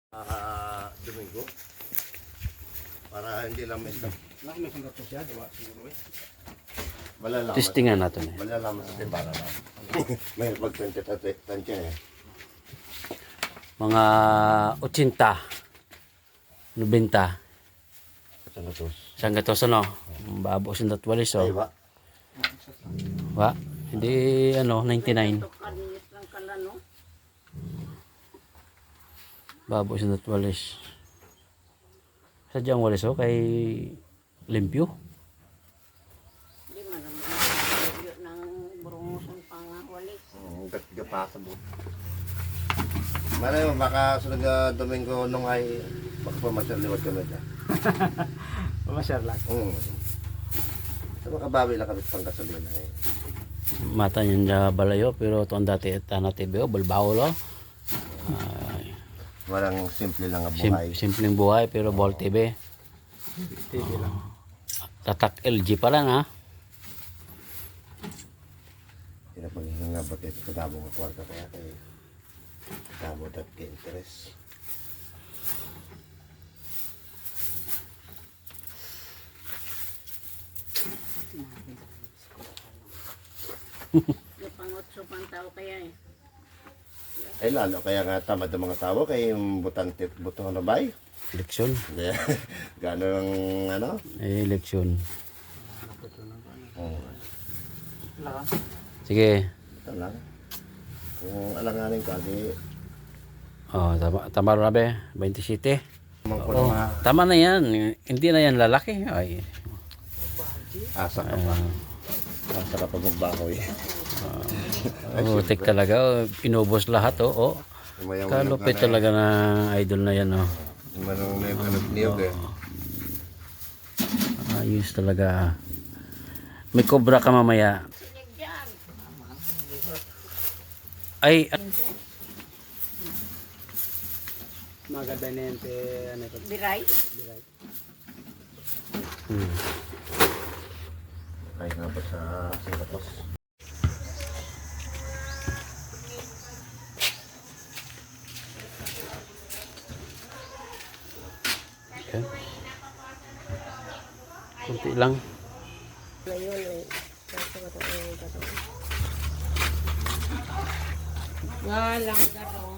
Domingo. Para hindi lang may stop. Malalaman. Testingan natin eh. Malalaman sa para lang. May pagtantya eh. Mga 80, 90. Sangatos. Isang gatos ano? Babo sa datwalis Ay oh. ba? Wa? Hindi ano, 99. Babo sa datwalis. Sadyang walis oh, kay limpyo. Hindi man ang mga ng burungusan pang walis. Gapasa mo. Malay mo, baka sunod na Domingo nung ay makapamasyal liwat kami dyan. Pamasyal lang. So makabawi lang kami sa panggasolina eh. Mata niya balayo pero tuan dati tanah TV oh, balbaw lo. Walang simple lang ang buhay. Simpleng buhay pero ball TV. TV lang. Tatak LG pa lang ha. Hindi na pag-hingabot ito sa dabong ng kwarta kaya kay dabot at ka-interest. Yung pangotso pang tao kaya eh. Ay lalo kaya nga tamad ng mga tao kay butante buto na bay. Eleksyon. Gano'n ang ano? Eleksyon. Oh, Sige. ito lang. Kung alanganin ka, di Oh, tama na be, 27. oh. Tama na yan. Hindi na yan lalaki. Ay. Asa ka pa. Asa ka pa magbahoy. Tek talaga. Oh. Inubos lahat. Oh. Oh. Kalupit talaga na idol na yan. Oh. Manong may niyog eh. Ayos talaga. May cobra ka mamaya. Ay. Maganda na yan. Ano ito? Biray? Ay nga ba sa Singapos? Okay. Kunti lang. Walang gano'n.